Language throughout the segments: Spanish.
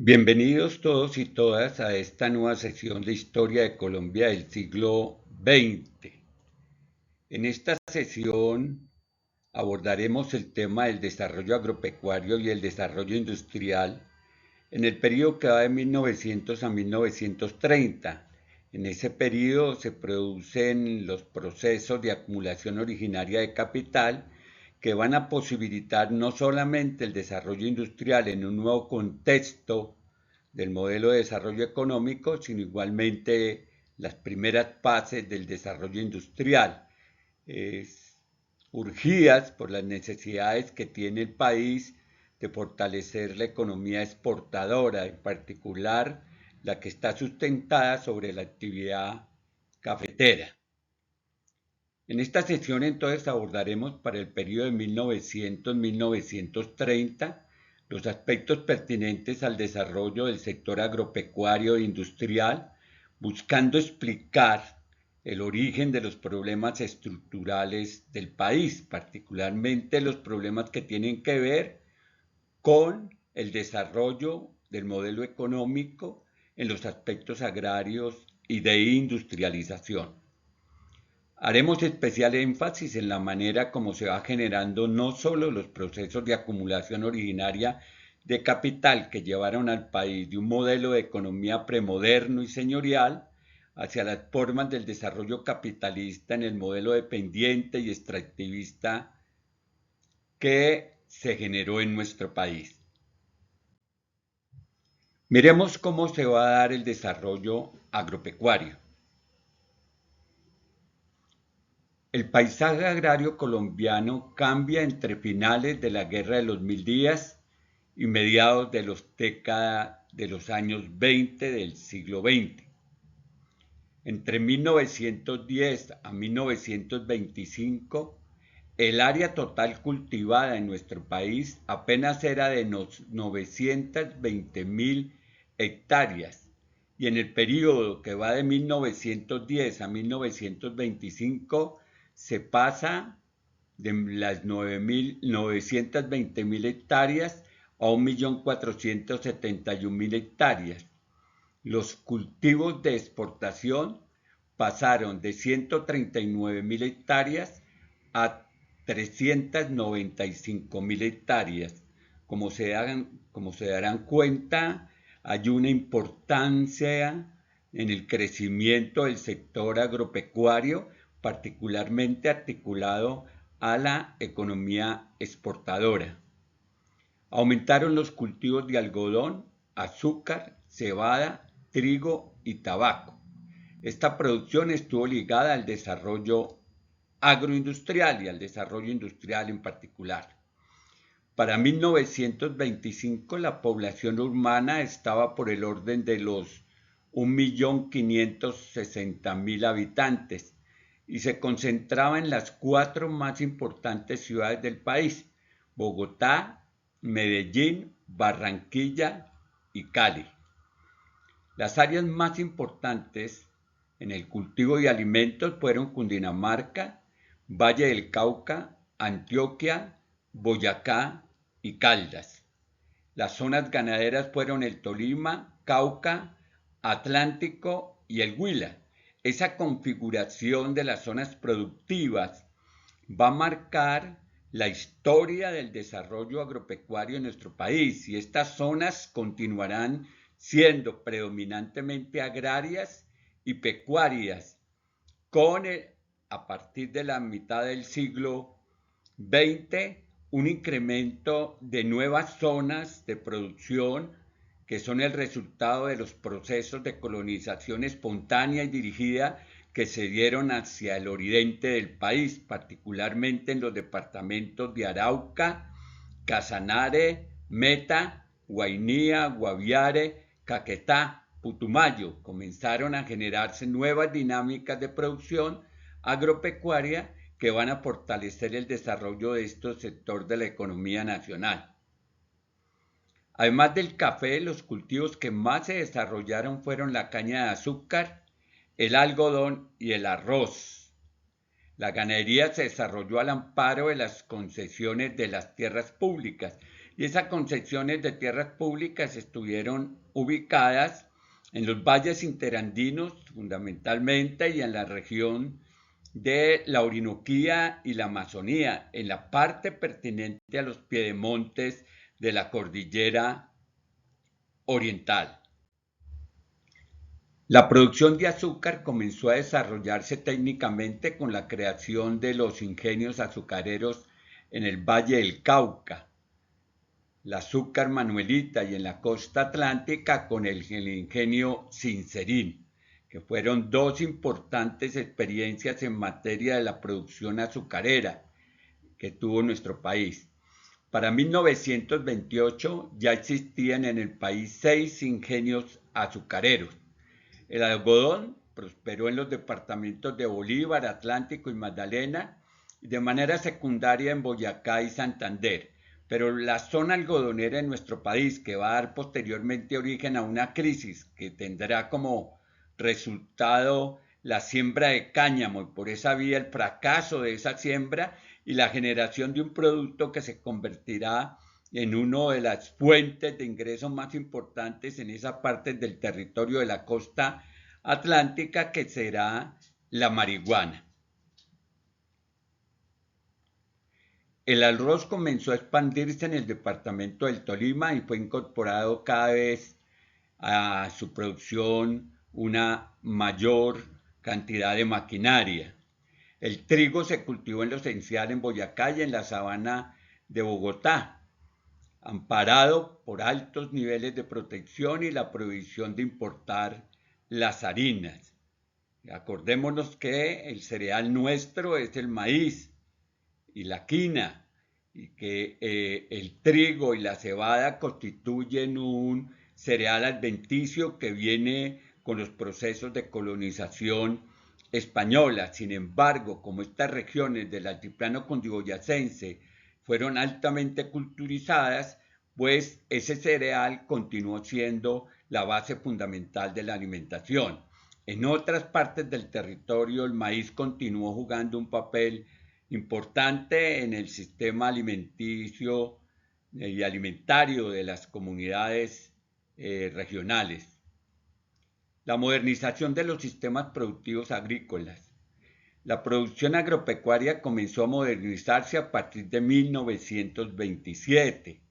Bienvenidos todos y todas a esta nueva sección de Historia de Colombia del siglo XX. En esta sesión abordaremos el tema del desarrollo agropecuario y el desarrollo industrial en el periodo que va de 1900 a 1930. En ese periodo se producen los procesos de acumulación originaria de capital que van a posibilitar no solamente el desarrollo industrial en un nuevo contexto del modelo de desarrollo económico, sino igualmente las primeras fases del desarrollo industrial, urgidas por las necesidades que tiene el país de fortalecer la economía exportadora, en particular la que está sustentada sobre la actividad cafetera. En esta sesión entonces abordaremos para el periodo de 1900-1930 los aspectos pertinentes al desarrollo del sector agropecuario e industrial, buscando explicar el origen de los problemas estructurales del país, particularmente los problemas que tienen que ver con el desarrollo del modelo económico en los aspectos agrarios y de industrialización. Haremos especial énfasis en la manera como se va generando no solo los procesos de acumulación originaria de capital que llevaron al país de un modelo de economía premoderno y señorial hacia las formas del desarrollo capitalista en el modelo dependiente y extractivista que se generó en nuestro país. Miremos cómo se va a dar el desarrollo agropecuario. El paisaje agrario colombiano cambia entre finales de la Guerra de los Mil Días y mediados de los años 20 del siglo XX. Entre 1910 a 1925, el área total cultivada en nuestro país apenas era de 920.000 hectáreas, y en el periodo que va de 1910 a 1925 se pasa de las 920.000 hectáreas a 1.471.000 hectáreas. Los cultivos de exportación pasaron de 139.000 hectáreas a 395.000 hectáreas. Como se darán cuenta, hay una importancia en el crecimiento del sector agropecuario, particularmente articulado a la economía exportadora. Aumentaron los cultivos de algodón, azúcar, cebada, trigo y tabaco. Esta producción estuvo ligada al desarrollo agroindustrial y al desarrollo industrial en particular. Para 1925 la población urbana estaba por el orden de los 1.560.000 habitantes y se concentraba en las 4 más importantes ciudades del país: Bogotá, Medellín, Barranquilla y Cali. Las áreas más importantes en el cultivo de alimentos fueron Cundinamarca, Valle del Cauca, Antioquia, Boyacá y Caldas. Las zonas ganaderas fueron el Tolima, Cauca, Atlántico y el Huila. Esa configuración de las zonas productivas va a marcar la historia del desarrollo agropecuario en nuestro país, y estas zonas continuarán siendo predominantemente agrarias y pecuarias, a partir de la mitad del siglo XX, un incremento de nuevas zonas de producción que son el resultado de los procesos de colonización espontánea y dirigida que se dieron hacia el oriente del país, particularmente en los departamentos de Arauca, Casanare, Meta, Guainía, Guaviare, Caquetá, Putumayo. Comenzaron a generarse nuevas dinámicas de producción agropecuaria que van a fortalecer el desarrollo de este sector de la economía nacional. Además del café, los cultivos que más se desarrollaron fueron la caña de azúcar, el algodón y el arroz. La ganadería se desarrolló al amparo de las concesiones de las tierras públicas, y esas concesiones de tierras públicas estuvieron ubicadas en los valles interandinos fundamentalmente y en la región de la Orinoquía y la Amazonía, en la parte pertinente a los piedemontes de la cordillera oriental. La producción de azúcar comenzó a desarrollarse técnicamente con la creación de los ingenios azucareros en el Valle del Cauca, el azúcar Manuelita y en la costa atlántica con el ingenio Sincerín, que fueron dos importantes experiencias en materia de la producción azucarera que tuvo nuestro país. Para 1928 ya existían en el país 6 ingenios azucareros. El algodón prosperó en los departamentos de Bolívar, Atlántico y Magdalena, y de manera secundaria en Boyacá y Santander. Pero la zona algodonera en nuestro país, que va a dar posteriormente origen a una crisis que tendrá como resultado la siembra de cáñamo y por esa vía el fracaso de esa siembra y la generación de un producto que se convertirá en una de las fuentes de ingresos más importantes en esa parte del territorio de la costa atlántica, que será la marihuana. El arroz comenzó a expandirse en el departamento del Tolima y fue incorporado cada vez a su producción una mayor cantidad de maquinaria. El trigo se cultivó en lo esencial en Boyacá y en la sabana de Bogotá, amparado por altos niveles de protección y la prohibición de importar las harinas. Acordémonos que el cereal nuestro es el maíz y la quina, y que el trigo y la cebada constituyen un cereal adventicio que viene con los procesos de colonización española. Sin embargo, como estas regiones del altiplano cundiboyacense fueron altamente culturizadas, pues ese cereal continuó siendo la base fundamental de la alimentación. En otras partes del territorio el maíz continuó jugando un papel importante en el sistema alimenticio y alimentario de las comunidades regionales. La modernización de los sistemas productivos agrícolas. La producción agropecuaria comenzó a modernizarse a partir de 1927,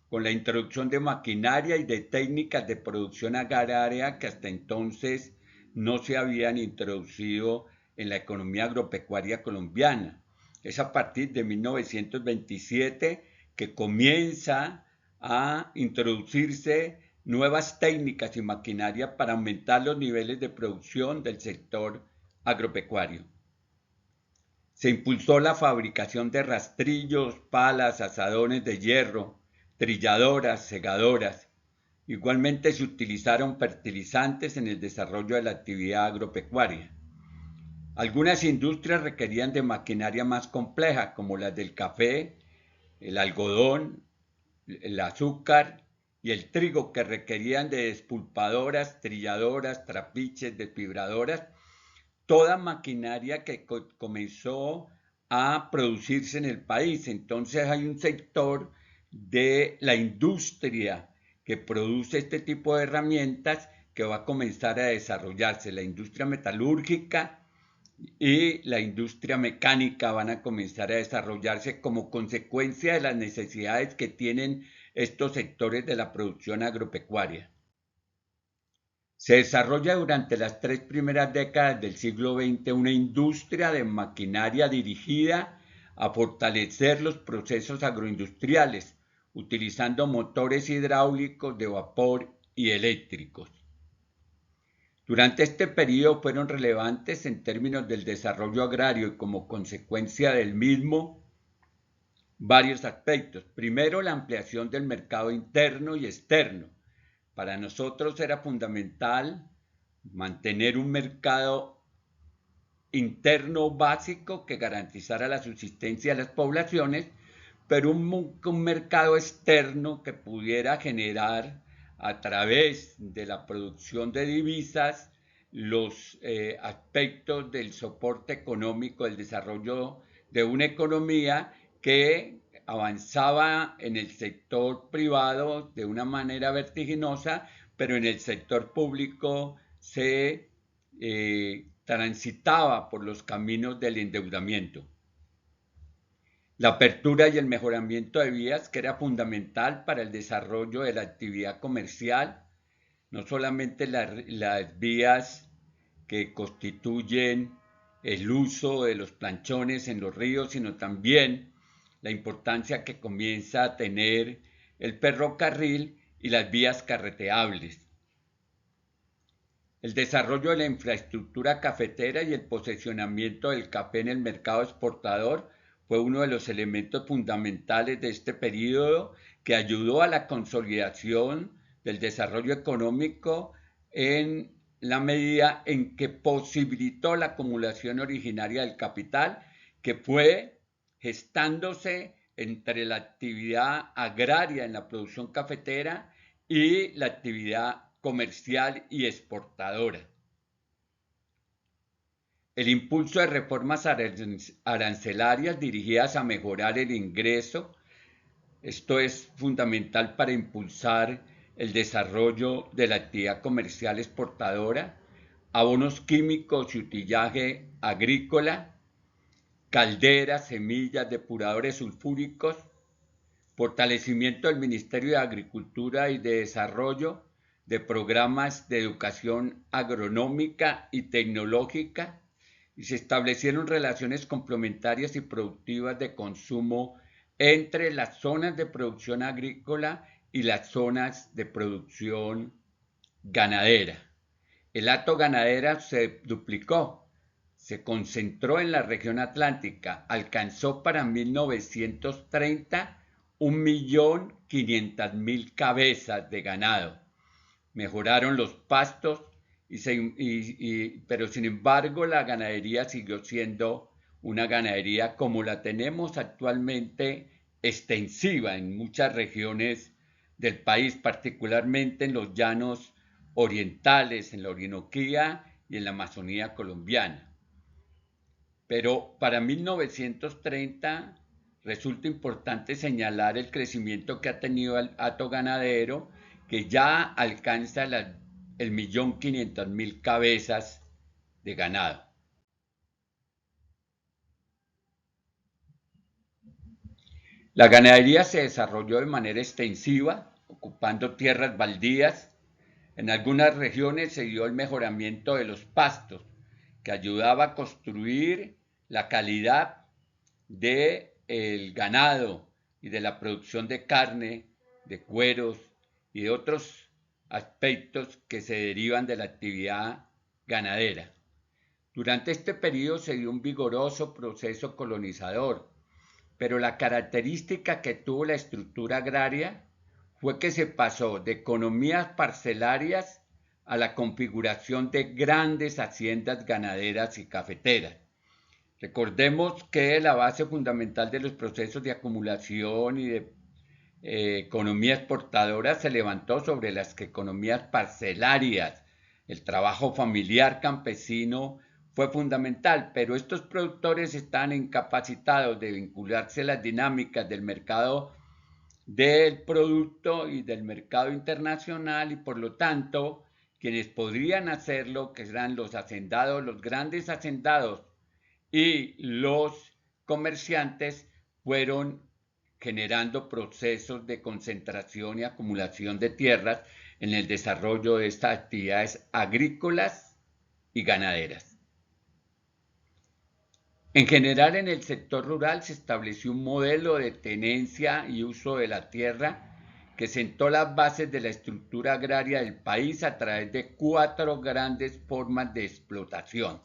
con la introducción de maquinaria y de técnicas de producción agraria que hasta entonces no se habían introducido en la economía agropecuaria colombiana. Es a partir de 1927 que comienza a introducirse nuevas técnicas y maquinaria para aumentar los niveles de producción del sector agropecuario. Se impulsó la fabricación de rastrillos, palas, asadones de hierro, trilladoras, segadoras. Igualmente se utilizaron fertilizantes en el desarrollo de la actividad agropecuaria. Algunas industrias requerían de maquinaria más compleja, como las del café, el algodón, el azúcar y el trigo, que requerían de despulpadoras, trilladoras, trapiches, desfibradoras, toda maquinaria que comenzó a producirse en el país. Entonces hay un sector de la industria que produce este tipo de herramientas que va a comenzar a desarrollarse. La industria metalúrgica y la industria mecánica van a comenzar a desarrollarse como consecuencia de las necesidades que tienen estos sectores de la producción agropecuaria. Se desarrolla durante las 3 primeras décadas del siglo XX una industria de maquinaria dirigida a fortalecer los procesos agroindustriales, utilizando motores hidráulicos de vapor y eléctricos. Durante este periodo fueron relevantes en términos del desarrollo agrario y como consecuencia del mismo varios aspectos. Primero, la ampliación del mercado interno y externo. Para nosotros era fundamental mantener un mercado interno básico que garantizara la subsistencia de las poblaciones, pero un mercado externo que pudiera generar a través de la producción de divisas los aspectos del soporte económico, del desarrollo de una economía que avanzaba en el sector privado de una manera vertiginosa, pero en el sector público se transitaba por los caminos del endeudamiento. La apertura y el mejoramiento de vías, que era fundamental para el desarrollo de la actividad comercial, no solamente las vías que constituyen el uso de los planchones en los ríos, sino también la importancia que comienza a tener el ferrocarril y las vías carreteables. El desarrollo de la infraestructura cafetera y el posesionamiento del café en el mercado exportador fue uno de los elementos fundamentales de este periodo que ayudó a la consolidación del desarrollo económico en la medida en que posibilitó la acumulación originaria del capital que fue gestándose entre la actividad agraria en la producción cafetera y la actividad comercial y exportadora. El impulso de reformas arancelarias dirigidas a mejorar el ingreso, esto es fundamental para impulsar el desarrollo de la actividad comercial exportadora, abonos químicos y utillaje agrícola, calderas, semillas, depuradores sulfúricos, fortalecimiento del Ministerio de Agricultura y de Desarrollo, de programas de educación agronómica y tecnológica, y se establecieron relaciones complementarias y productivas de consumo entre las zonas de producción agrícola y las zonas de producción ganadera. El hato ganadera se duplicó, se concentró en la región atlántica, alcanzó para 1930 1.500.000 cabezas de ganado. Mejoraron los pastos, pero sin embargo la ganadería siguió siendo una ganadería como la tenemos actualmente, extensiva en muchas regiones del país, particularmente en los llanos orientales, en la Orinoquía y en la Amazonía colombiana. Pero para 1930 resulta importante señalar el crecimiento que ha tenido el hato ganadero, que ya alcanza el 1.500.000 cabezas de ganado. La ganadería se desarrolló de manera extensiva, ocupando tierras baldías. En algunas regiones se dio el mejoramiento de los pastos, que ayudaba a construir la calidad del ganado y de la producción de carne, de cueros y de otros aspectos que se derivan de la actividad ganadera. Durante este periodo se dio un vigoroso proceso colonizador, pero la característica que tuvo la estructura agraria fue que se pasó de economías parcelarias a la configuración de grandes haciendas ganaderas y cafeteras. Recordemos que la base fundamental de los procesos de acumulación y de economía exportadora se levantó sobre las economías parcelarias. El trabajo familiar campesino fue fundamental, pero estos productores están incapacitados de vincularse a las dinámicas del mercado del producto y del mercado internacional, y por lo tanto quienes podrían hacerlo, que eran los hacendados, los grandes hacendados y los comerciantes, fueron generando procesos de concentración y acumulación de tierras en el desarrollo de estas actividades agrícolas y ganaderas. En general, en el sector rural se estableció un modelo de tenencia y uso de la tierra que sentó las bases de la estructura agraria del país a través de 4 grandes formas de explotación.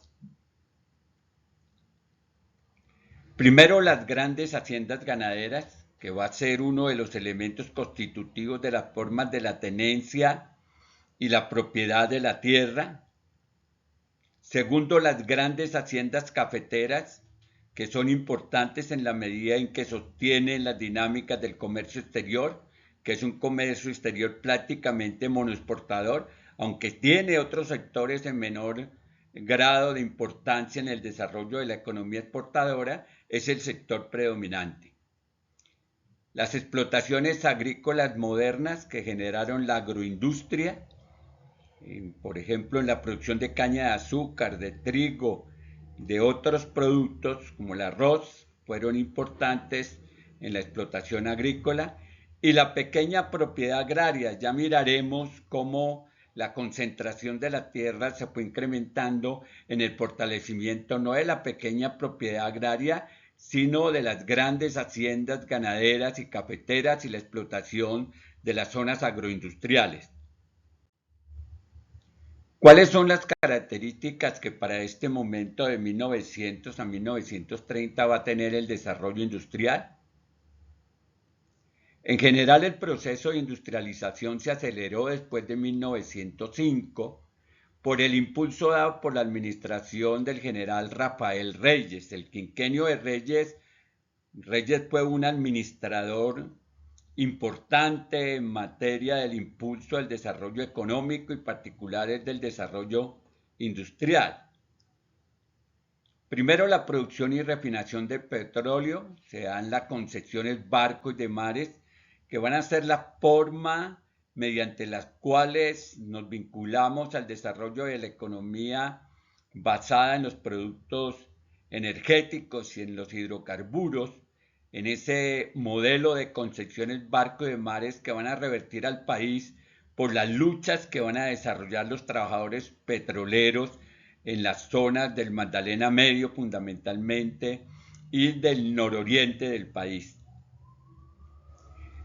Primero, las grandes haciendas ganaderas, que va a ser uno de los elementos constitutivos de las formas de la tenencia y la propiedad de la tierra. Segundo, las grandes haciendas cafeteras, que son importantes en la medida en que sostienen las dinámicas del comercio exterior, que es un comercio exterior prácticamente monoexportador, aunque tiene otros sectores en menor grado de importancia en el desarrollo de la economía exportadora, es el sector predominante. Las explotaciones agrícolas modernas que generaron la agroindustria, por ejemplo, en la producción de caña de azúcar, de trigo, de otros productos como el arroz, fueron importantes en la explotación agrícola. Y la pequeña propiedad agraria, ya miraremos cómo la concentración de la tierra se fue incrementando en el fortalecimiento no de la pequeña propiedad agraria, sino de las grandes haciendas ganaderas y cafeteras y la explotación de las zonas agroindustriales. ¿Cuáles son las características que para este momento de 1900 a 1930 va a tener el desarrollo industrial? En general, el proceso de industrialización se aceleró después de 1905 por el impulso dado por la administración del general Rafael Reyes. El quinquenio de Reyes fue un administrador importante en materia del impulso del desarrollo económico y particulares del desarrollo industrial. Primero, la producción y refinación de petróleo, se dan las concesiones barcos y de mares, que van a ser la forma mediante las cuales nos vinculamos al desarrollo de la economía basada en los productos energéticos y en los hidrocarburos, en ese modelo de concesiones barcos y de mares que van a revertir al país por las luchas que van a desarrollar los trabajadores petroleros en las zonas del Magdalena Medio fundamentalmente y del nororiente del país.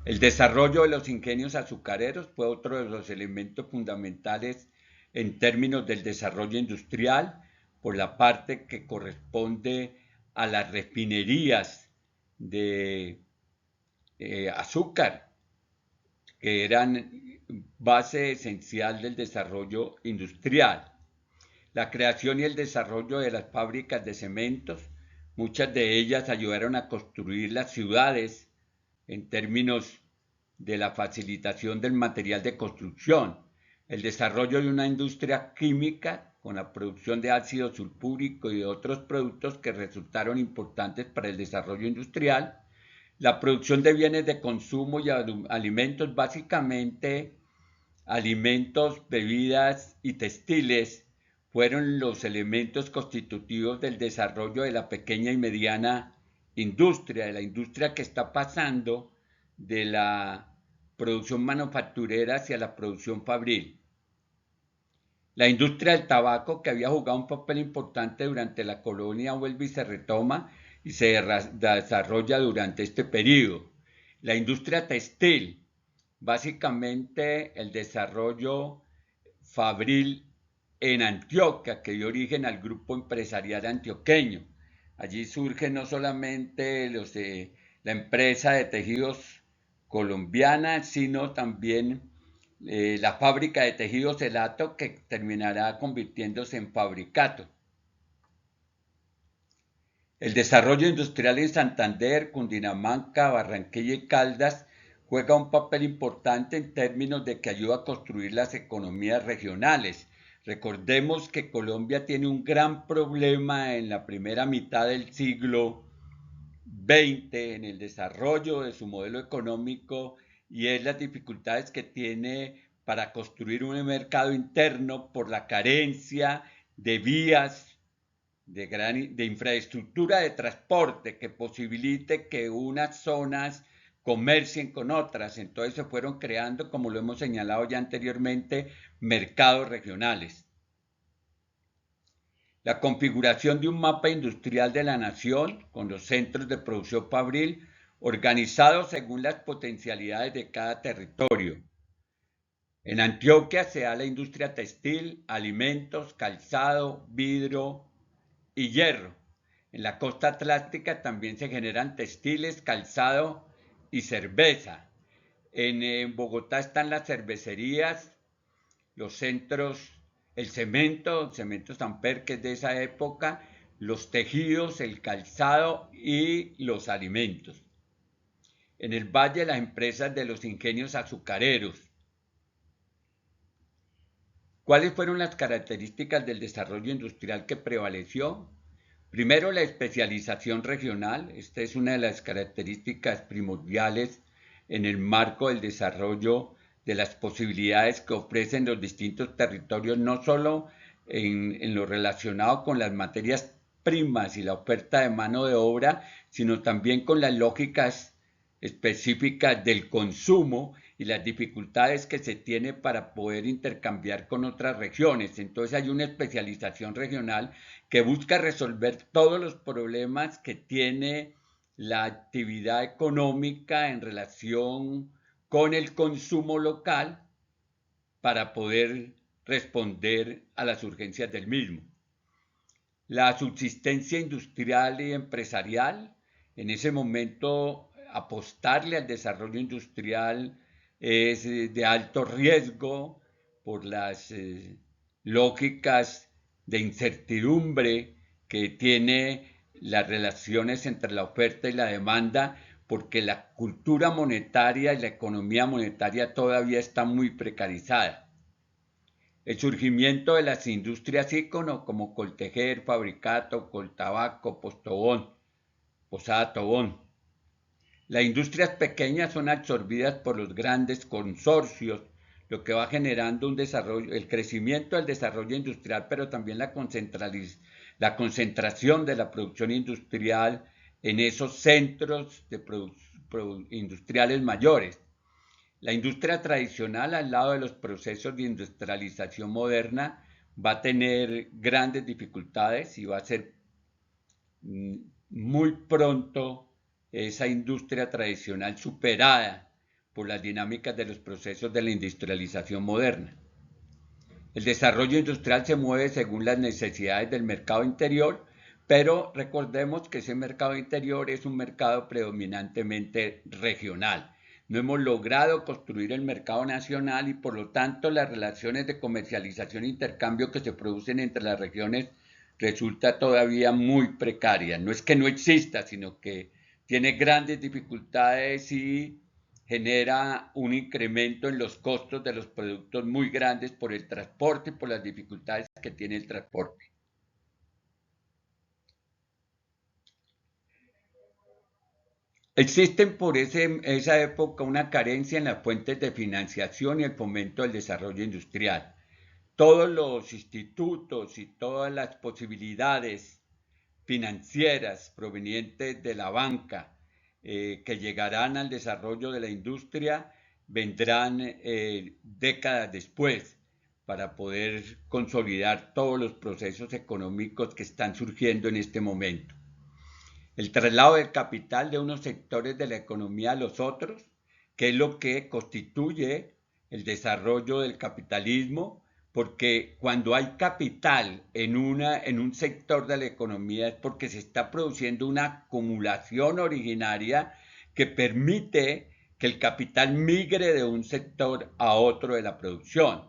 El desarrollo de los ingenios azucareros fue otro de los elementos fundamentales en términos del desarrollo industrial, por la parte que corresponde a las refinerías de azúcar, que eran base esencial del desarrollo industrial. La creación y el desarrollo de las fábricas de cementos, muchas de ellas ayudaron a construir las ciudades en términos de la facilitación del material de construcción, el desarrollo de una industria química con la producción de ácido sulfúrico y de otros productos que resultaron importantes para el desarrollo industrial, la producción de bienes de consumo y alimentos, básicamente alimentos, bebidas y textiles, fueron los elementos constitutivos del desarrollo de la pequeña y mediana industria, de la industria que está pasando de la producción manufacturera hacia la producción fabril. La industria del tabaco, que había jugado un papel importante durante la colonia, vuelve y se retoma y se desarrolla durante este periodo. La industria textil, básicamente el desarrollo fabril en Antioquia, que dio origen al grupo empresarial antioqueño. Allí surge no solamente la empresa de tejidos colombiana, sino también la fábrica de tejidos Elato, que terminará convirtiéndose en Fabricato. El desarrollo industrial en Santander, Cundinamarca, Barranquilla y Caldas juega un papel importante en términos de que ayuda a construir las economías regionales. Recordemos que Colombia tiene un gran problema en la primera mitad del siglo XX en el desarrollo de su modelo económico, y es las dificultades que tiene para construir un mercado interno por la carencia de vías de infraestructura de transporte que posibilite que unas zonas comercien con otras. Entonces se fueron creando, como lo hemos señalado ya anteriormente, mercados regionales. La configuración de un mapa industrial de la nación con los centros de producción fabril organizados según las potencialidades de cada territorio. En Antioquia se da la industria textil, alimentos, calzado, vidrio y hierro. En la costa atlántica también se generan textiles, calzado y cerveza. En Bogotá están las cervecerías, los centros, el cemento Samper, que es de esa época, los tejidos, el calzado y los alimentos. En el valle, las empresas de los ingenios azucareros. ¿Cuáles fueron las características del desarrollo industrial que prevaleció? Primero, la especialización regional. Esta es una de las características primordiales en el marco del desarrollo de las posibilidades que ofrecen los distintos territorios, no solo en lo relacionado con las materias primas y la oferta de mano de obra, sino también con las lógicas específicas del consumo y las dificultades que se tiene para poder intercambiar con otras regiones. Entonces hay una especialización regional que busca resolver todos los problemas que tiene la actividad económica en relación con el consumo local para poder responder a las urgencias del mismo. La subsistencia industrial y empresarial, en ese momento apostarle al desarrollo industrial es de alto riesgo por las lógicas de incertidumbre que tiene las relaciones entre la oferta y la demanda, porque la cultura monetaria y la economía monetaria todavía está muy precarizada. El surgimiento de las industrias ícono como Coltejer, Fabricato, Coltabaco, Postobón, Posada Tobón. Las industrias pequeñas son absorbidas por los grandes consorcios, lo que va generando un desarrollo, el crecimiento del desarrollo industrial, pero también la concentración de la producción industrial en esos centros industriales mayores. La industria tradicional, al lado de los procesos de industrialización moderna, va a tener grandes dificultades y va a ser muy pronto esa industria tradicional superada por las dinámicas de los procesos de la industrialización moderna. El desarrollo industrial se mueve según las necesidades del mercado interior, pero recordemos que ese mercado interior es un mercado predominantemente regional. No hemos logrado construir el mercado nacional y por lo tanto las relaciones de comercialización e intercambio que se producen entre las regiones resulta todavía muy precaria. No es que no exista, sino que tiene grandes dificultades y genera un incremento en los costos de los productos muy grandes por el transporte y por las dificultades que tiene el transporte. Existen por esa época una carencia en las fuentes de financiación y el fomento del desarrollo industrial. Todos los institutos y todas las posibilidades financieras provenientes de la banca que llegarán al desarrollo de la industria vendrán décadas después para poder consolidar todos los procesos económicos que están surgiendo en este momento. El traslado del capital de unos sectores de la economía a los otros, que es lo que constituye el desarrollo del capitalismo, porque cuando hay capital en un sector de la economía es porque se está produciendo una acumulación originaria que permite que el capital migre de un sector a otro de la producción.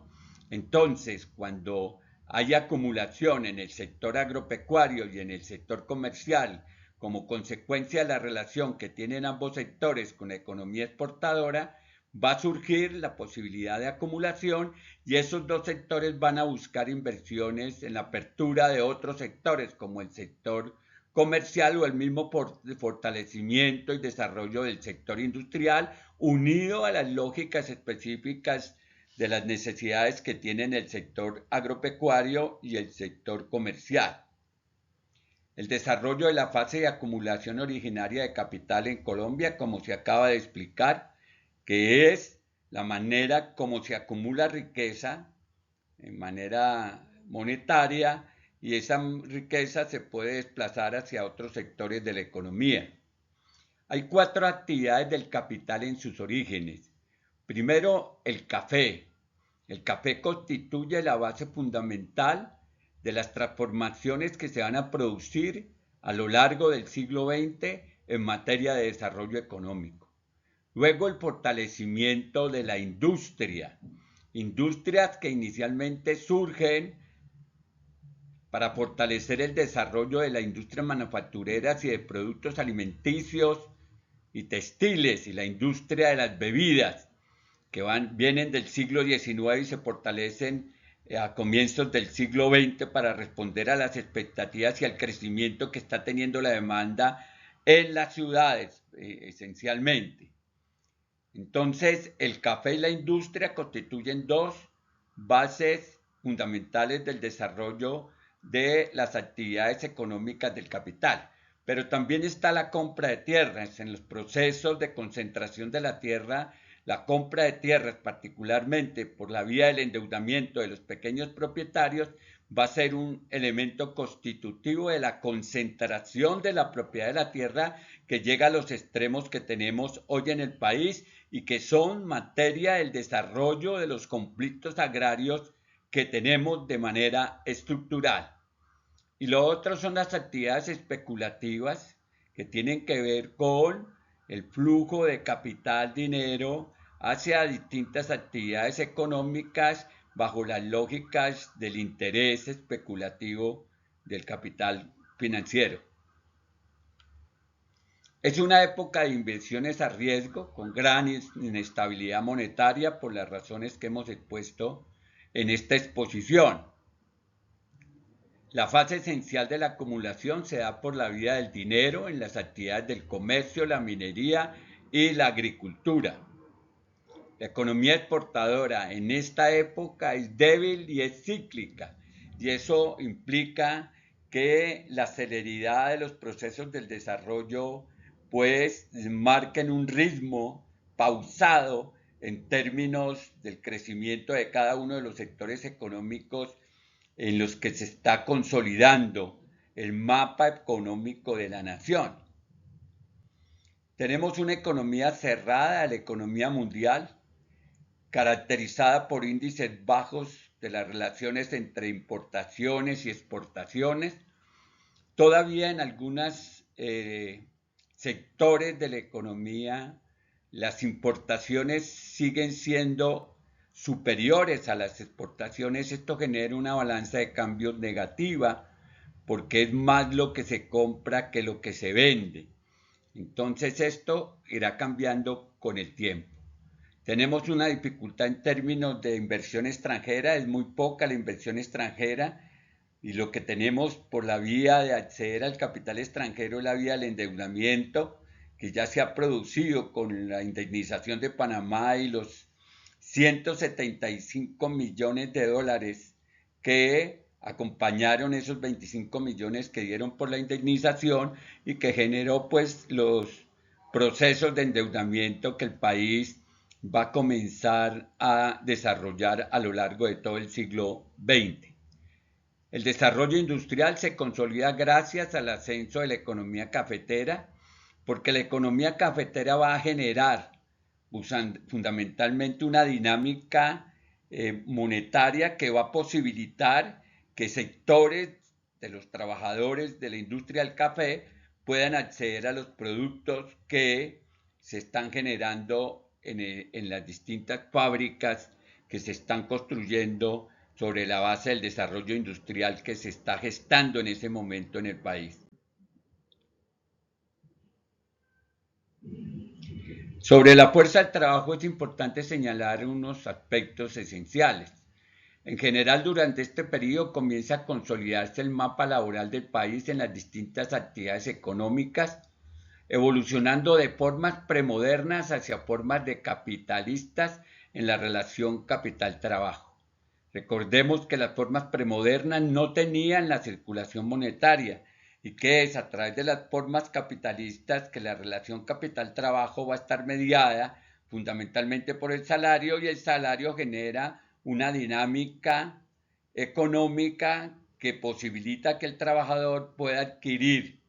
Entonces, cuando hay acumulación en el sector agropecuario y en el sector comercial, como consecuencia de la relación que tienen ambos sectores con la economía exportadora, va a surgir la posibilidad de acumulación y esos dos sectores van a buscar inversiones en la apertura de otros sectores como el sector comercial o el mismo fortalecimiento y desarrollo del sector industrial unido a las lógicas específicas de las necesidades que tienen el sector agropecuario y el sector comercial. El desarrollo de la fase de acumulación originaria de capital en Colombia, como se acaba de explicar, que es la manera como se acumula riqueza en manera monetaria y esa riqueza se puede desplazar hacia otros sectores de la economía. Hay 4 actividades del capital en sus orígenes. Primero, el café. El café constituye la base fundamental de las transformaciones que se van a producir a lo largo del siglo XX en materia de desarrollo económico. Luego el fortalecimiento de la industria, industrias que inicialmente surgen para fortalecer el desarrollo de la industria manufacturera y de productos alimenticios y textiles y la industria de las bebidas que vienen del siglo XIX y se fortalecen a comienzos del siglo XX para responder a las expectativas y al crecimiento que está teniendo la demanda en las ciudades esencialmente. Entonces, el café y la industria constituyen dos bases fundamentales del desarrollo de las actividades económicas del capital. Pero también está la compra de tierras. En los procesos de concentración de la tierra, la compra de tierras, particularmente por la vía del endeudamiento de los pequeños propietarios, va a ser un elemento constitutivo de la concentración de la propiedad de la tierra que llega a los extremos que tenemos hoy en el país y que son materia del desarrollo de los conflictos agrarios que tenemos de manera estructural. Y lo otro son las actividades especulativas que tienen que ver con el flujo de capital, dinero, hacia distintas actividades económicas bajo las lógicas del interés especulativo del capital financiero. Es una época de inversiones a riesgo, con gran inestabilidad monetaria por las razones que hemos expuesto en esta exposición. La fase esencial de la acumulación se da por la vía del dinero en las actividades del comercio, la minería y la agricultura. La economía exportadora en esta época es débil y es cíclica, y eso implica que la celeridad de los procesos del desarrollo pues marquen un ritmo pausado en términos del crecimiento de cada uno de los sectores económicos en los que se está consolidando el mapa económico de la nación. Tenemos una economía cerrada, la economía mundial, caracterizada por índices bajos de las relaciones entre importaciones y exportaciones. Todavía en algunos sectores de la economía las importaciones siguen siendo superiores a las exportaciones. Esto genera una balanza de cambios negativa porque es más lo que se compra que lo que se vende. Entonces esto irá cambiando con el tiempo. Tenemos una dificultad en términos de inversión extranjera, es muy poca la inversión extranjera y lo que tenemos por la vía de acceder al capital extranjero es la vía del endeudamiento que ya se ha producido con la indemnización de Panamá y los 175 millones de dólares que acompañaron esos 25 millones que dieron por la indemnización y que generó pues los procesos de endeudamiento que el país va a comenzar a desarrollar a lo largo de todo el siglo XX. El desarrollo industrial se consolida gracias al ascenso de la economía cafetera, porque la economía cafetera va a generar fundamentalmente una dinámica monetaria que va a posibilitar que sectores de los trabajadores de la industria del café puedan acceder a los productos que se están generando en las distintas fábricas que se están construyendo sobre la base del desarrollo industrial que se está gestando en ese momento en el país. Sobre la fuerza del trabajo es importante señalar unos aspectos esenciales. En general, durante este periodo comienza a consolidarse el mapa laboral del país en las distintas actividades económicas, evolucionando de formas premodernas hacia formas de capitalistas en la relación capital-trabajo. Recordemos que las formas premodernas no tenían la circulación monetaria y que es a través de las formas capitalistas que la relación capital-trabajo va a estar mediada fundamentalmente por el salario y el salario genera una dinámica económica que posibilita que el trabajador pueda adquirir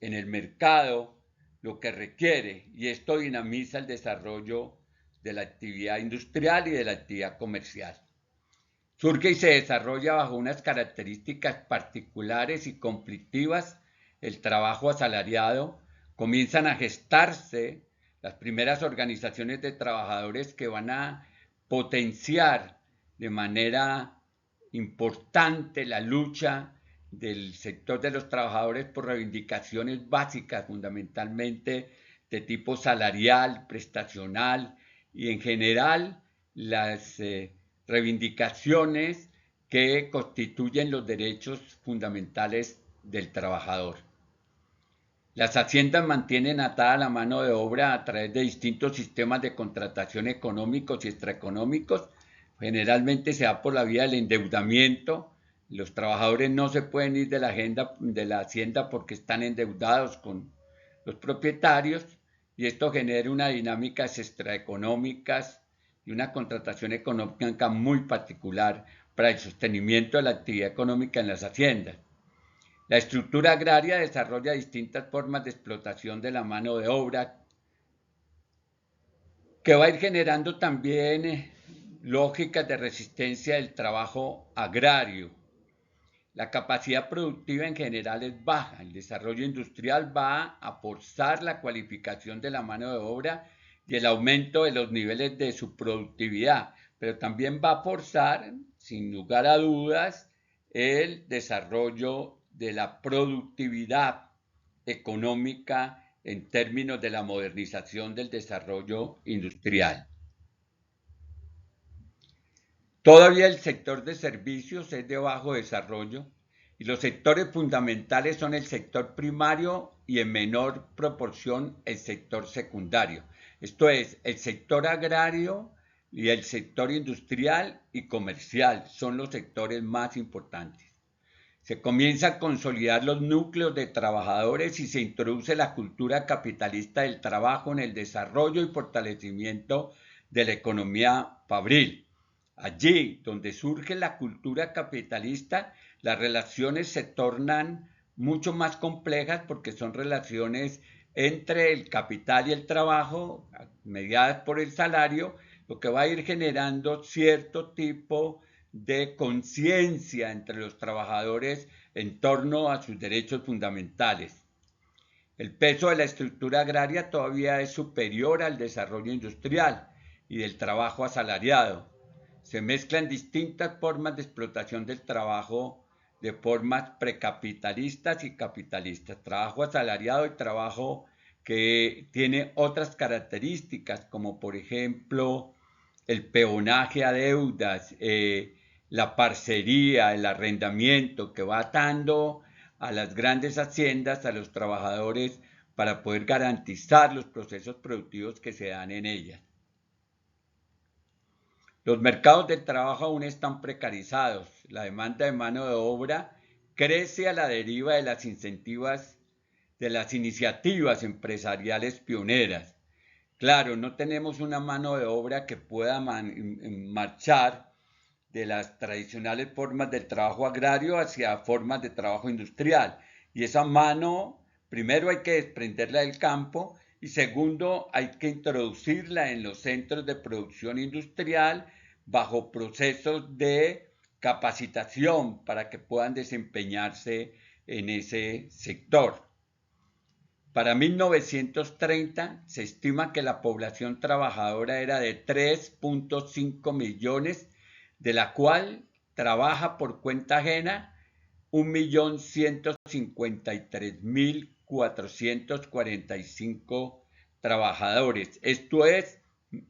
en el mercado lo que requiere y esto dinamiza el desarrollo de la actividad industrial y de la actividad comercial. Surge y se desarrolla bajo unas características particulares y conflictivas el trabajo asalariado, comienzan a gestarse las primeras organizaciones de trabajadores que van a potenciar de manera importante la lucha del sector de los trabajadores por reivindicaciones básicas, fundamentalmente de tipo salarial, prestacional y en general las reivindicaciones que constituyen los derechos fundamentales del trabajador. Las haciendas mantienen atada la mano de obra a través de distintos sistemas de contratación económicos y extraeconómicos. Generalmente se da por la vía del endeudamiento. Los trabajadores no se pueden ir de la hacienda porque están endeudados con los propietarios y esto genera una dinámicas extraeconómicas y una contratación económica muy particular para el sostenimiento de la actividad económica en las haciendas. La estructura agraria desarrolla distintas formas de explotación de la mano de obra que va a ir generando también lógicas de resistencia del trabajo agrario. La capacidad productiva en general es baja. El desarrollo industrial va a forzar la cualificación de la mano de obra y el aumento de los niveles de su productividad, pero también va a forzar, sin lugar a dudas, el desarrollo de la productividad económica en términos de la modernización del desarrollo industrial. Todavía el sector de servicios es de bajo desarrollo y los sectores fundamentales son el sector primario y en menor proporción el sector secundario. Esto es, el sector agrario y el sector industrial y comercial son los sectores más importantes. Se comienza a consolidar los núcleos de trabajadores y se introduce la cultura capitalista del trabajo en el desarrollo y fortalecimiento de la economía fabril. Allí donde surge la cultura capitalista, las relaciones se tornan mucho más complejas porque son relaciones entre el capital y el trabajo, mediadas por el salario, lo que va a ir generando cierto tipo de conciencia entre los trabajadores en torno a sus derechos fundamentales. El peso de la estructura agraria todavía es superior al desarrollo industrial y del trabajo asalariado. Se mezclan distintas formas de explotación del trabajo de formas precapitalistas y capitalistas. Trabajo asalariado y trabajo que tiene otras características, como por ejemplo el peonaje a deudas, la parcería, el arrendamiento que va atando a las grandes haciendas, a los trabajadores, para poder garantizar los procesos productivos que se dan en ellas. Los mercados de trabajo aún están precarizados. La demanda de mano de obra crece a la deriva de las iniciativas empresariales pioneras. Claro, no tenemos una mano de obra que pueda marchar de las tradicionales formas del trabajo agrario hacia formas de trabajo industrial. Y esa mano, primero hay que desprenderla del campo y segundo hay que introducirla en los centros de producción industrial bajo procesos de capacitación para que puedan desempeñarse en ese sector. Para 1930 se estima que la población trabajadora era de 3.5 millones, de la cual trabaja por cuenta ajena 1.153.445 trabajadores. Esto es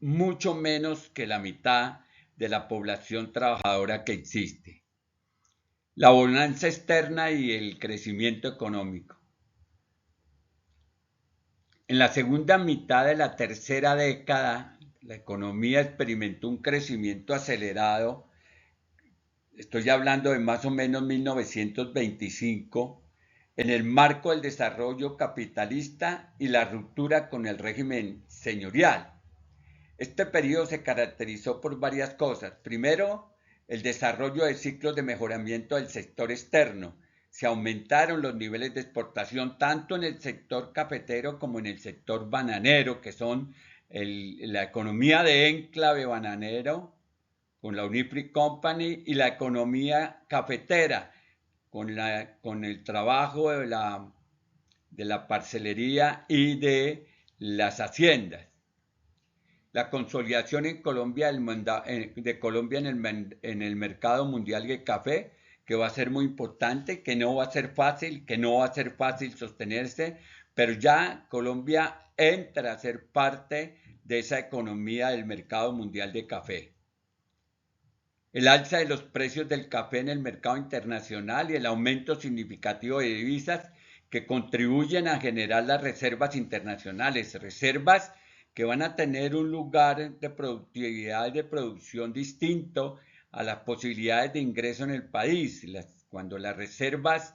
mucho menos que la mitad de la población trabajadora que existe. La bonanza externa y el crecimiento económico. En la segunda mitad de la tercera década, la economía experimentó un crecimiento acelerado. Estoy hablando de más o menos 1925, en el marco del desarrollo capitalista y la ruptura con el régimen señorial. Este periodo se caracterizó por varias cosas. Primero, el desarrollo de ciclos de mejoramiento del sector externo. Se aumentaron los niveles de exportación tanto en el sector cafetero como en el sector bananero, que son la economía de enclave bananero con la Uniprix Company y la economía cafetera con el trabajo de la parcelería y de las haciendas. La consolidación en Colombia de Colombia en el mercado mundial de café, que va a ser muy importante, que no va a ser fácil sostenerse, pero ya Colombia entra a ser parte de esa economía del mercado mundial de café. El alza de los precios del café en el mercado internacional y el aumento significativo de divisas que contribuyen a generar las reservas internacionales, reservas que van a tener un lugar de productividad y de producción distinto a las posibilidades de ingreso en el país. Cuando las reservas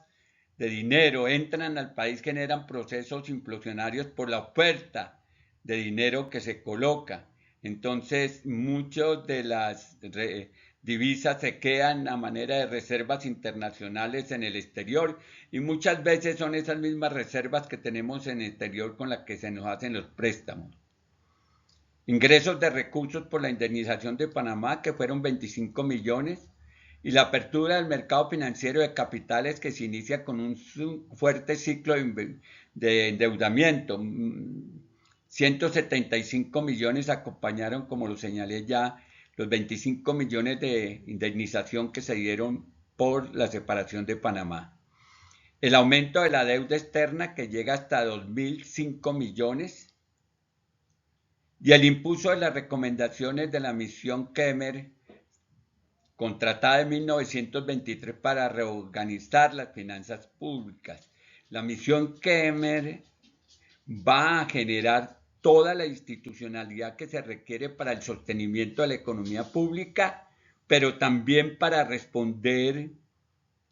de dinero entran al país generan procesos inflacionarios por la oferta de dinero que se coloca. Entonces, muchas de las divisas se quedan a manera de reservas internacionales en el exterior y muchas veces son esas mismas reservas que tenemos en el exterior con las que se nos hacen los préstamos. Ingresos de recursos por la indemnización de Panamá, que fueron 25 millones, y la apertura del mercado financiero de capitales que se inicia con un fuerte ciclo de endeudamiento. 175 millones acompañaron, como lo señalé ya, los 25 millones de indemnización que se dieron por la separación de Panamá. El aumento de la deuda externa, que llega hasta 2.005 millones, y el impulso de las recomendaciones de la misión Kemmer, contratada en 1923 para reorganizar las finanzas públicas. La misión Kemmer va a generar toda la institucionalidad que se requiere para el sostenimiento de la economía pública, pero también para responder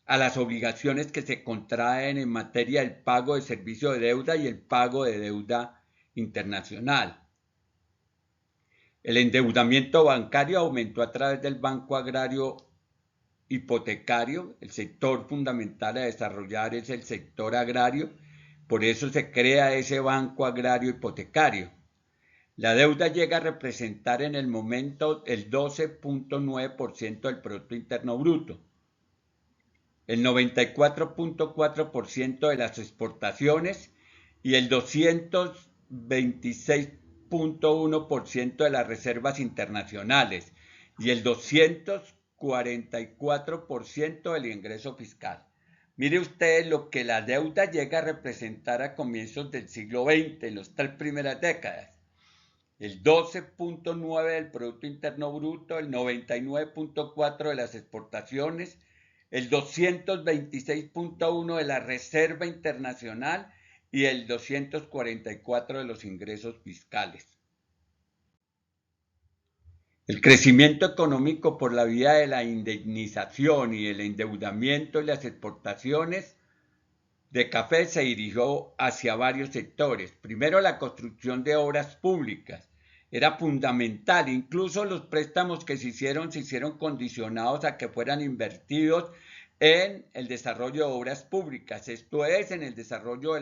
a las obligaciones que se contraen en materia del pago de servicio de deuda y el pago de deuda internacional. El endeudamiento bancario aumentó a través del Banco Agrario Hipotecario. El sector fundamental a desarrollar es el sector agrario, por eso se crea ese Banco Agrario Hipotecario. La deuda llega a representar en el momento el 12.9% del Producto Interno Bruto, el 94.4% de las exportaciones y el 226.1% de las reservas internacionales y el 244% del ingreso fiscal. Mire usted lo que la deuda llega a representar a comienzos del siglo XX, en las 3 primeras décadas. El 12.9% del Producto Interno Bruto, el 99.4% de las exportaciones, el 226.1% de la Reserva Internacional y el 244% de los ingresos fiscales. El crecimiento económico por la vía de la indemnización y el endeudamiento y las exportaciones de café se dirigió hacia varios sectores. Primero, la construcción de obras públicas. Era fundamental, incluso los préstamos que se hicieron condicionados a que fueran invertidos en el desarrollo de obras públicas, esto es, en el desarrollo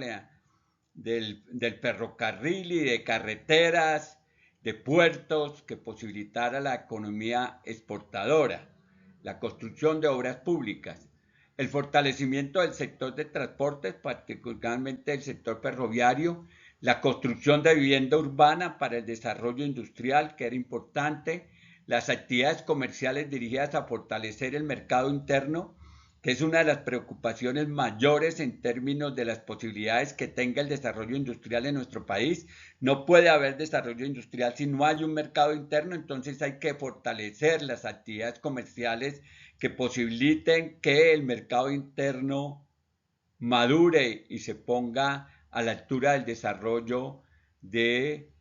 del ferrocarril y de carreteras, de puertos, que posibilitara la economía exportadora, la construcción de obras públicas, el fortalecimiento del sector de transportes, particularmente el sector ferroviario, la construcción de vivienda urbana para el desarrollo industrial, que era importante, las actividades comerciales dirigidas a fortalecer el mercado interno, que es una de las preocupaciones mayores en términos de las posibilidades que tenga el desarrollo industrial en nuestro país. No puede haber desarrollo industrial si no hay un mercado interno, entonces hay que fortalecer las actividades comerciales que posibiliten que el mercado interno madure y se ponga a la altura del desarrollo de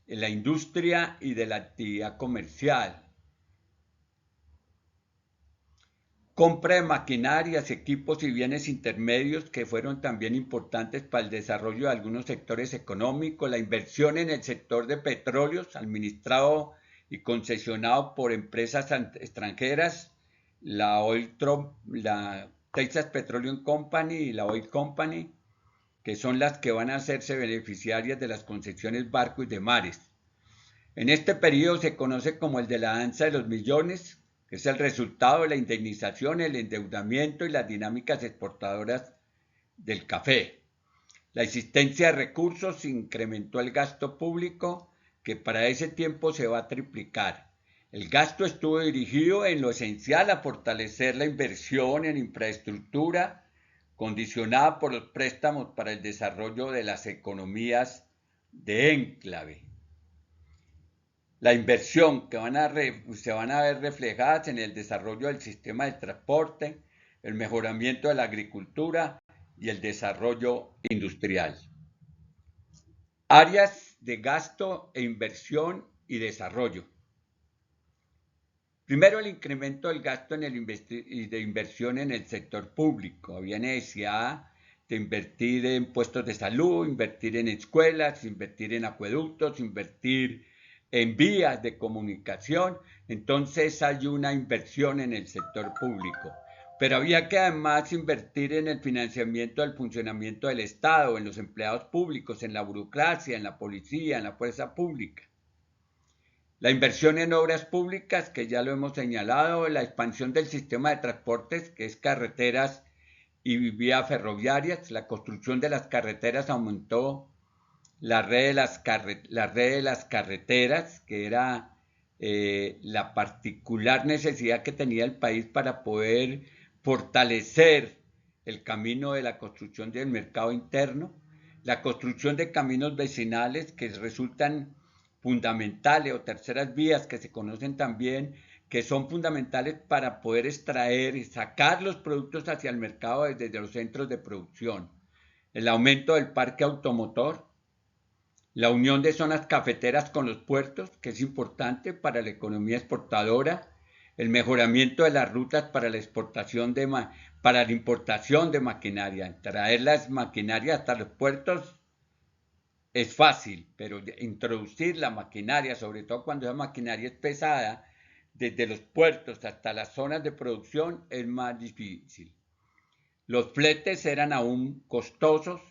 la industria y de la actividad comercial. Compra de maquinarias, equipos y bienes intermedios que fueron también importantes para el desarrollo de algunos sectores económicos, la inversión en el sector de petróleos administrado y concesionado por empresas extranjeras, la Texas Petroleum Company y la Oil Company, que son las que van a hacerse beneficiarias de las concesiones barcos y de mares. En este periodo se conoce como el de la danza de los millones, que es el resultado de la indemnización, el endeudamiento y las dinámicas exportadoras del café. La existencia de recursos incrementó el gasto público, que para ese tiempo se va a triplicar. El gasto estuvo dirigido en lo esencial a fortalecer la inversión en infraestructura, condicionada por los préstamos para el desarrollo de las economías de enclave. La inversión que se van a ver reflejadas en el desarrollo del sistema de transporte, el mejoramiento de la agricultura y el desarrollo industrial. Áreas de gasto e inversión y desarrollo. Primero, el incremento del gasto y de inversión en el sector público. Había necesidad de invertir en puestos de salud, invertir en escuelas, invertir en acueductos, invertir en vías de comunicación. Entonces hay una inversión en el sector público. Pero había que además invertir en el financiamiento del funcionamiento del Estado, en los empleados públicos, en la burocracia, en la policía, en la fuerza pública. La inversión en obras públicas, que ya lo hemos señalado, la expansión del sistema de transportes, que es carreteras y vías ferroviarias. La construcción de las carreteras aumentó la red de las carreteras, que era la particular necesidad que tenía el país para poder fortalecer el camino de la construcción del mercado interno, la construcción de caminos vecinales que resultan fundamentales, o terceras vías que se conocen también, que son fundamentales para poder extraer y sacar los productos hacia el mercado desde los centros de producción. El aumento del parque automotor, la unión de zonas cafeteras con los puertos, que es importante para la economía exportadora, el mejoramiento de las rutas para la para la importación de maquinaria. Traer las maquinarias hasta los puertos es fácil, pero introducir la maquinaria, sobre todo cuando esa maquinaria es pesada, desde los puertos hasta las zonas de producción, es más difícil. Los fletes eran aún costosos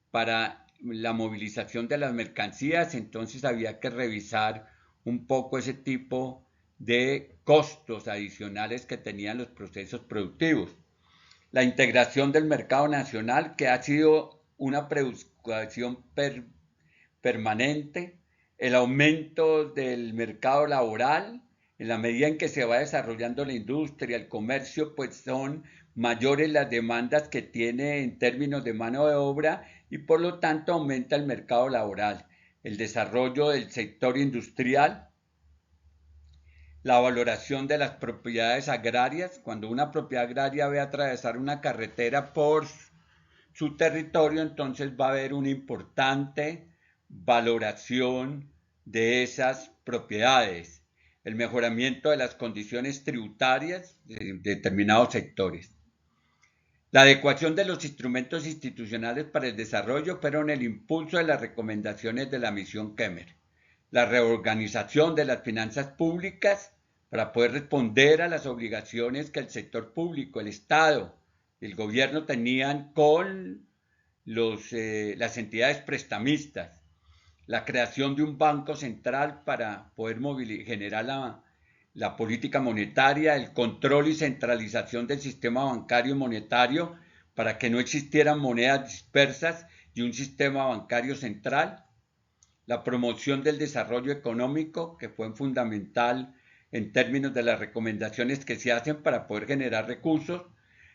para la movilización de las mercancías, entonces había que revisar un poco ese tipo de costos adicionales que tenían los procesos productivos. La integración del mercado nacional, que ha sido una preocupación permanente, el aumento del mercado laboral, en la medida en que se va desarrollando la industria, el comercio, pues son mayores las demandas que tiene en términos de mano de obra y por lo tanto aumenta el mercado laboral. El desarrollo del sector industrial, la valoración de las propiedades agrarias. Cuando una propiedad agraria ve atravesar una carretera por su territorio, entonces va a haber una importante valoración de esas propiedades, el mejoramiento de las condiciones tributarias de determinados sectores. La adecuación de los instrumentos institucionales para el desarrollo fueron el impulso de las recomendaciones de la misión Kemmer. La reorganización de las finanzas públicas para poder responder a las obligaciones que el sector público, el Estado y el gobierno tenían con las entidades prestamistas. La creación de un banco central para poder generar la política monetaria, el control y centralización del sistema bancario y monetario para que no existieran monedas dispersas y un sistema bancario central, la promoción del desarrollo económico, que fue fundamental en términos de las recomendaciones que se hacen para poder generar recursos,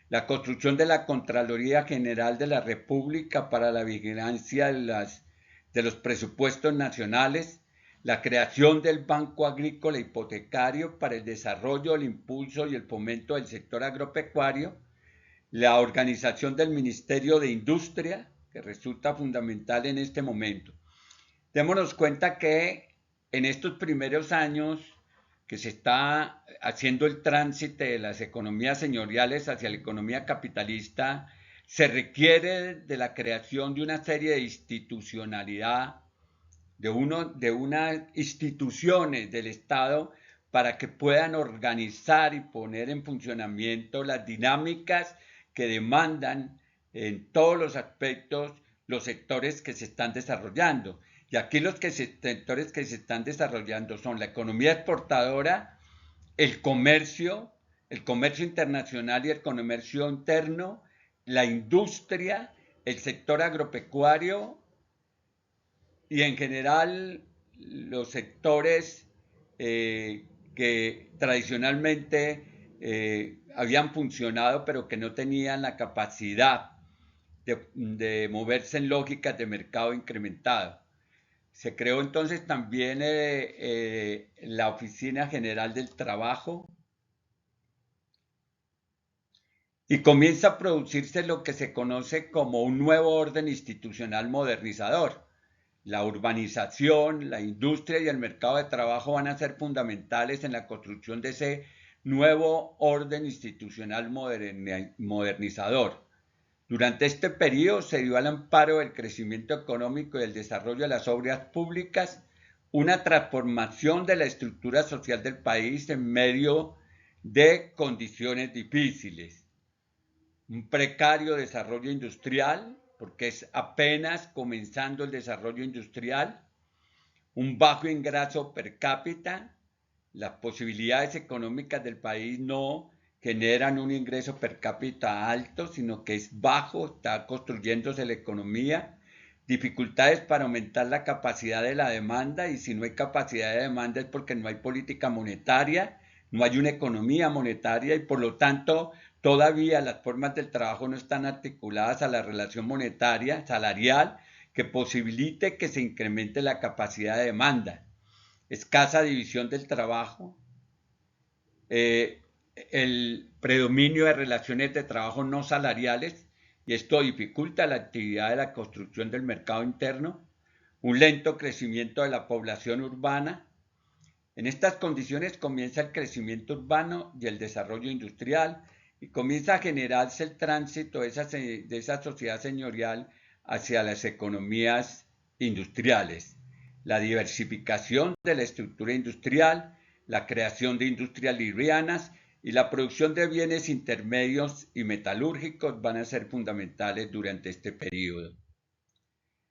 la construcción de la Contraloría General de la República para la vigilancia de los presupuestos nacionales, la creación del Banco Agrícola Hipotecario para el desarrollo, el impulso y el fomento del sector agropecuario, la organización del Ministerio de Industria, que resulta fundamental en este momento. Démonos cuenta que en estos primeros años que se está haciendo el tránsito de las economías señoriales hacia la economía capitalista, se requiere de la creación de una serie de institucionalidad, de unas instituciones del Estado para que puedan organizar y poner en funcionamiento las dinámicas que demandan en todos los aspectos los sectores que se están desarrollando. Y aquí los sectores que se están desarrollando son la economía exportadora, el comercio internacional y el comercio interno, la industria, el sector agropecuario y en general los sectores que tradicionalmente habían funcionado pero que no tenían la capacidad de moverse en lógicas de mercado incrementado. Se creó entonces también la Oficina General del Trabajo y comienza a producirse lo que se conoce como un nuevo orden institucional modernizador. La urbanización, la industria y el mercado de trabajo van a ser fundamentales en la construcción de ese nuevo orden institucional modernizador. Durante este periodo se dio al amparo del crecimiento económico y el desarrollo de las obras públicas una transformación de la estructura social del país en medio de condiciones difíciles. Un precario desarrollo industrial, porque es apenas comenzando el desarrollo industrial, un bajo ingreso per cápita, las posibilidades económicas del país no generan un ingreso per cápita alto, sino que es bajo, está construyéndose la economía, dificultades para aumentar la capacidad de la demanda, y si no hay capacidad de demanda es porque no hay política monetaria, no hay una economía monetaria, y por lo tanto todavía las formas del trabajo no están articuladas a la relación monetaria, salarial, que posibilite que se incremente la capacidad de demanda. Escasa división del trabajo, el predominio de relaciones de trabajo no salariales, y esto dificulta la actividad de la construcción del mercado interno, un lento crecimiento de la población urbana. En estas condiciones comienza el crecimiento urbano y el desarrollo industrial, y comienza a generarse el tránsito de esa sociedad señorial hacia las economías industriales. La diversificación de la estructura industrial, la creación de industrias livianas y la producción de bienes intermedios y metalúrgicos van a ser fundamentales durante este periodo.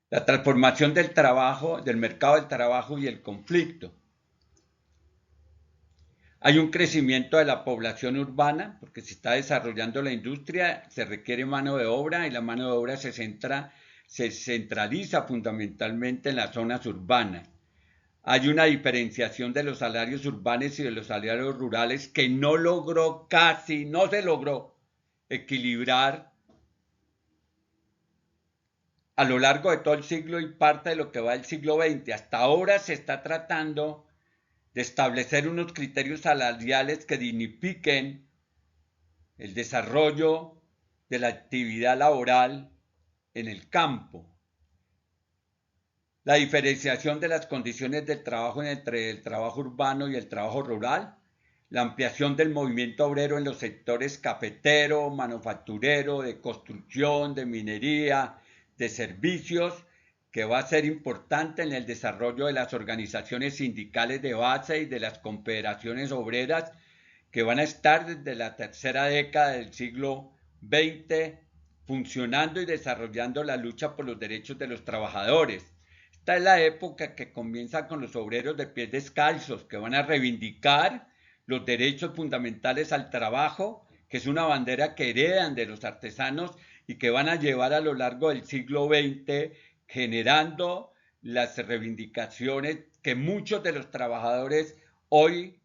La transformación del trabajo, del mercado del trabajo y el conflicto. Hay un crecimiento de la población urbana, porque se está desarrollando la industria, se requiere mano de obra, y la mano de obra se centraliza fundamentalmente en las zonas urbanas. Hay una diferenciación de los salarios urbanos y de los salarios rurales que no se logró equilibrar a lo largo de todo el siglo y parte de lo que va del siglo XX. Hasta ahora se está tratando de establecer unos criterios salariales que dignifiquen el desarrollo de la actividad laboral en el campo. La diferenciación de las condiciones del trabajo entre el trabajo urbano y el trabajo rural, la ampliación del movimiento obrero en los sectores cafetero, manufacturero, de construcción, de minería, de servicios, que va a ser importante en el desarrollo de las organizaciones sindicales de base y de las confederaciones obreras, que van a estar desde la tercera década del siglo XX funcionando y desarrollando la lucha por los derechos de los trabajadores. Esta es la época que comienza con los obreros de pies descalzos, que van a reivindicar los derechos fundamentales al trabajo, que es una bandera que heredan de los artesanos y que van a llevar a lo largo del siglo XX generando las reivindicaciones que muchos de los trabajadores hoy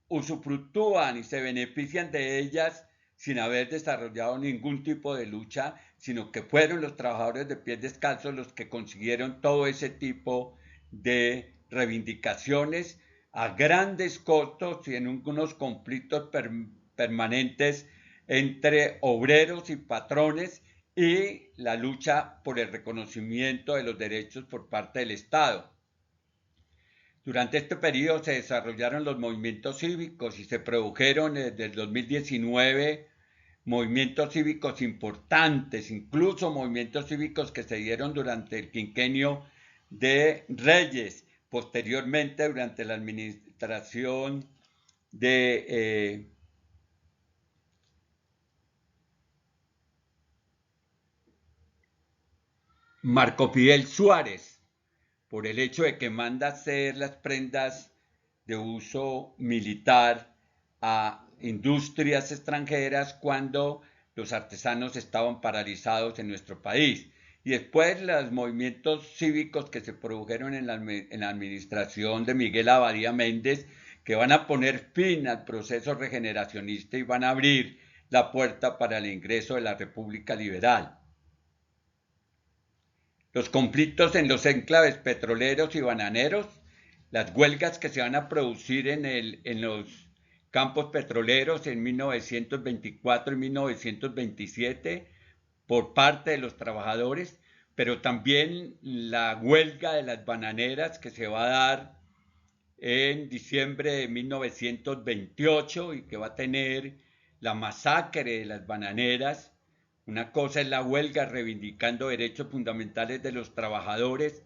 usufructúan y se benefician de ellas sin haber desarrollado ningún tipo de lucha, sino que fueron los trabajadores de pies descalzos los que consiguieron todo ese tipo de reivindicaciones a grandes costos y en unos conflictos permanentes entre obreros y patrones, y la lucha por el reconocimiento de los derechos por parte del Estado. Durante este periodo se desarrollaron los movimientos cívicos y se produjeron desde el 2019 movimientos cívicos importantes, incluso movimientos cívicos que se dieron durante el quinquenio de Reyes, posteriormente durante la administración de Marco Fidel Suárez, por el hecho de que manda hacer las prendas de uso militar a industrias extranjeras cuando los artesanos estaban paralizados en nuestro país. Y después los movimientos cívicos que se produjeron en la administración de Miguel Abadía Méndez, que van a poner fin al proceso regeneracionista y van a abrir la puerta para el ingreso de la República Liberal. Los conflictos en los enclaves petroleros y bananeros, las huelgas que se van a producir en los campos petroleros en 1924 y 1927 por parte de los trabajadores, pero también la huelga de las bananeras que se va a dar en diciembre de 1928 y que va a tener la masacre de las bananeras. Una cosa es la huelga reivindicando derechos fundamentales de los trabajadores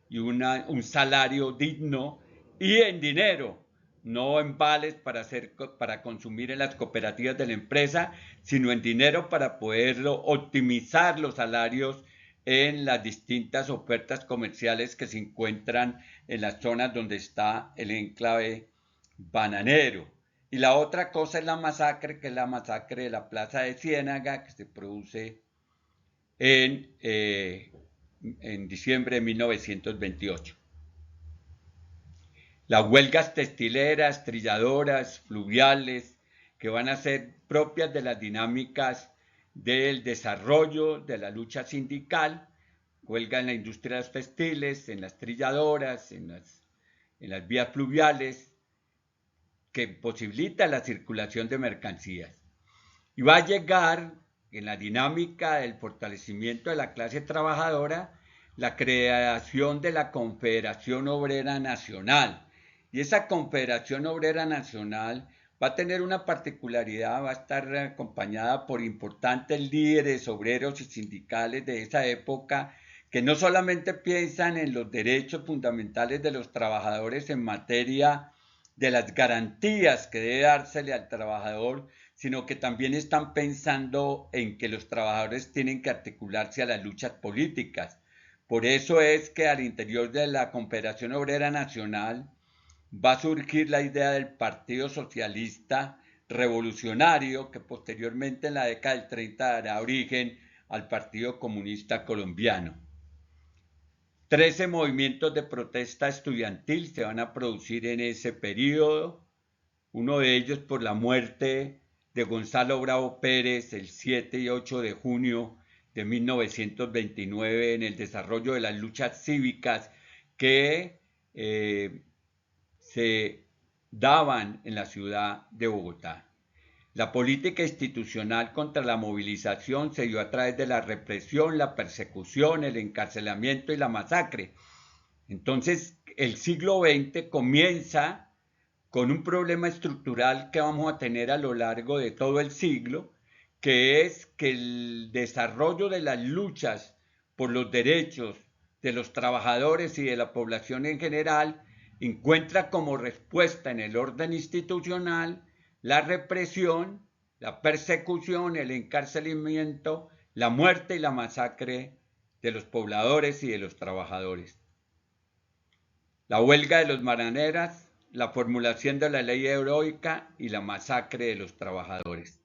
y un salario digno y en dinero, no en vales para consumir en las cooperativas de la empresa, sino en dinero para poderlo optimizar los salarios en las distintas ofertas comerciales que se encuentran en las zonas donde está el enclave bananero. Y la otra cosa es la masacre, que es la masacre de la Plaza de Ciénaga, que se produce en diciembre de 1928. Las huelgas textileras, trilladoras, fluviales, que van a ser propias de las dinámicas del desarrollo de la lucha sindical, huelga en la industria de los textiles, en las trilladoras, en las vías fluviales, que posibilita la circulación de mercancías. Y va a llegar en la dinámica del fortalecimiento de la clase trabajadora la creación de la Confederación Obrera Nacional. Y esa Confederación Obrera Nacional va a tener una particularidad, va a estar acompañada por importantes líderes obreros y sindicales de esa época que no solamente piensan en los derechos fundamentales de los trabajadores en materia de las garantías que debe dársele al trabajador, sino que también están pensando en que los trabajadores tienen que articularse a las luchas políticas. Por eso es que al interior de la Confederación Obrera Nacional va a surgir la idea del Partido Socialista Revolucionario, que posteriormente en la década del 30 dará origen al Partido Comunista Colombiano. 13 movimientos de protesta estudiantil se van a producir en ese periodo, uno de ellos por la muerte de Gonzalo Bravo Pérez el 7 y 8 de junio de 1929 en el desarrollo de las luchas cívicas que se daban en la ciudad de Bogotá. La política institucional contra la movilización se dio a través de la represión, la persecución, el encarcelamiento y la masacre. Entonces, el siglo XX comienza con un problema estructural que vamos a tener a lo largo de todo el siglo, que es que el desarrollo de las luchas por los derechos de los trabajadores y de la población en general encuentra como respuesta en el orden institucional la represión, la persecución, el encarcelamiento, la muerte y la masacre de los pobladores y de los trabajadores. La huelga de los bananeras, la formulación de la ley heroica y la masacre de los trabajadores.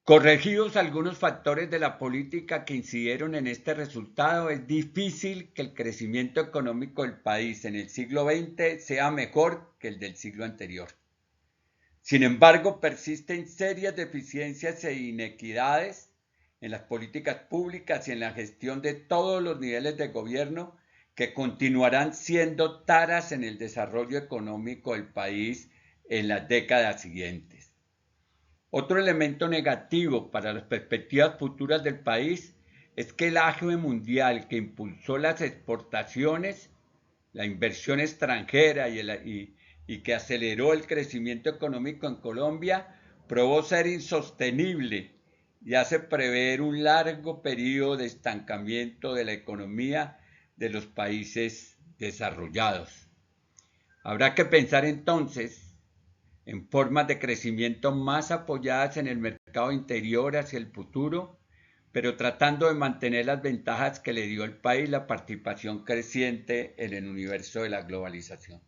Corregidos algunos factores de la política que incidieron en este resultado, es difícil que el crecimiento económico del país en el siglo XX sea mejor que el del siglo anterior. Sin embargo, persisten serias deficiencias e inequidades en las políticas públicas y en la gestión de todos los niveles de gobierno que continuarán siendo taras en el desarrollo económico del país en las décadas siguientes. Otro elemento negativo para las perspectivas futuras del país es que el auge mundial que impulsó las exportaciones, la inversión extranjera y que aceleró el crecimiento económico en Colombia, probó ser insostenible y hace prever un largo periodo de estancamiento de la economía de los países desarrollados. Habrá que pensar entonces en formas de crecimiento más apoyadas en el mercado interior hacia el futuro, pero tratando de mantener las ventajas que le dio al país la participación creciente en el universo de la globalización.